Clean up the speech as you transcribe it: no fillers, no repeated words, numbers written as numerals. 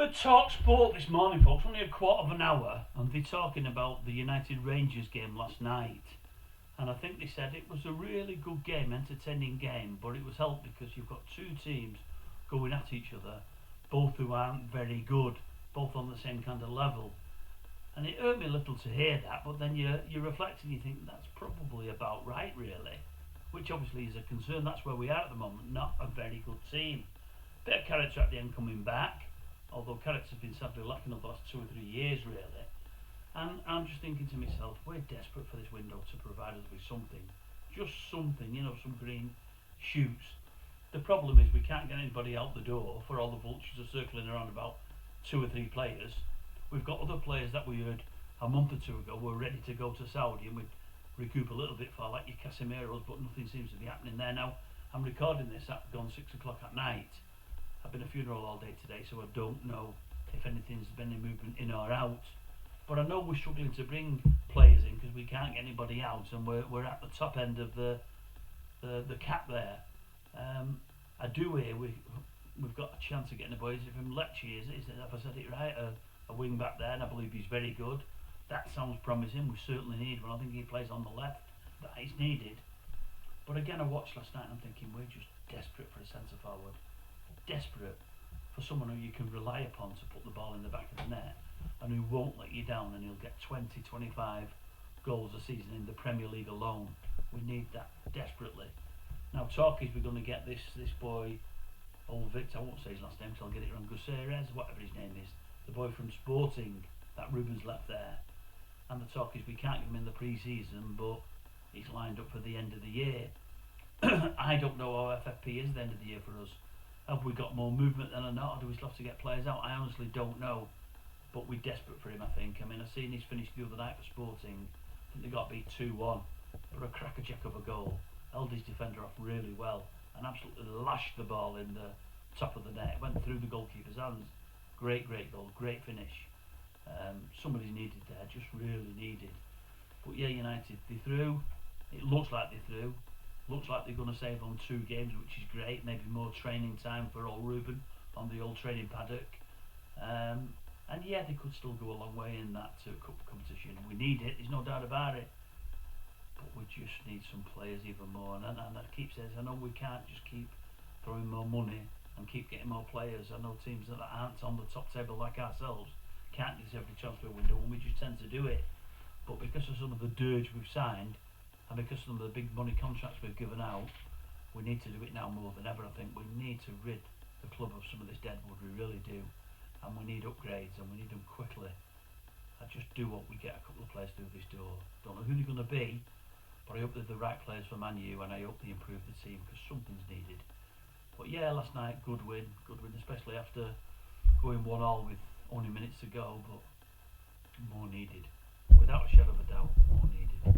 heard Talk Sport this morning, folks, only a quarter of an hour, and they're talking about the United Rangers game last night. And I think they said it was a really good game, entertaining game, but it was helped because you've got two teams going at each other, both who aren't very good, both on the same kind of level. And it hurt me a little to hear that, but then you reflect and you think that's probably about right, really, which obviously is a concern. That's where we are at the moment, not a very good team. Bit of character at the end coming back, although character's been sadly lacking over the last 2 or 3 years, really. And I'm just thinking to myself, we're desperate for this window to provide us with something. Just something, some green shoots. The problem is we can't get anybody out the door for all the vultures are circling around about 2 or 3 players. We've got other players that we heard a month or 2 ago were ready to go to Saudi and we'd recoup a little bit for, like your Casemiros, but nothing seems to be happening there now. I'm recording this at gone 6 o'clock at night. I've been at a funeral all day today, so I don't know if anything's been any movement in or out. But I know we're struggling to bring players in because we can't get anybody out, and we're at the top end of the cap there. I do hear we've got a chance of getting a boy from Lecce, is if I said it right, a wing back there, and I believe he's very good. That sounds promising. We certainly need one. I think he plays on the left. That is needed. But again, I watched last night and I'm thinking we're just desperate for a centre forward. Desperate for someone who you can rely upon to put the ball in the back of the net and who won't let you down, and he'll get 20, 25 goals a season in the Premier League alone. We need that desperately. Now talk is we're going to get this boy, old Victor, I won't say his last name because I'll get it wrong, Gutierrez, whatever his name is, the boy from Sporting that Ruben's left there. And the talk is we can't give him in the pre-season, but he's lined up for the end of the year. I don't know how FFP is at the end of the year for us. Have we got more movement than or not, or do we still have to get players out? I honestly don't know, but we're desperate for him, I think. I mean, I seen he's finished the other night for Sporting. I think they got beat 2-1, but a crackerjack of a goal. Held his defender off really well and absolutely lashed the ball in the top of the net. It went through the goalkeeper's hands. Great goal, great finish. Somebody's needed there, just really needed. But yeah, United, they're through. It looks like they're through. Looks like they're going to save on 2 games, which is great. Maybe more training time for old Ruben on the old training paddock. And yeah, they could still go a long way in that cup competition. We need it, there's no doubt about it. But we just need some players even more. And I keep saying, I know we can't just keep throwing more money and keep getting more players. I know teams that aren't on the top table like ourselves can't deserve the transfer window, and we just tend to do it. But because of some of the dirge we've signed, and because of some of the big money contracts we've given out, we need to do it now more than ever. I think we need to rid the club of some of this deadwood, we really do. And we need upgrades, and we need them quickly. I just do hope we get a couple of players through this door. Don't know who they're going to be, but I hope they're the right players for Man U, and I hope they improve the team, because something's needed. But yeah, last night, good win, especially after going 1-1 with only minutes to go, but more needed. Without a shadow of a doubt, more needed.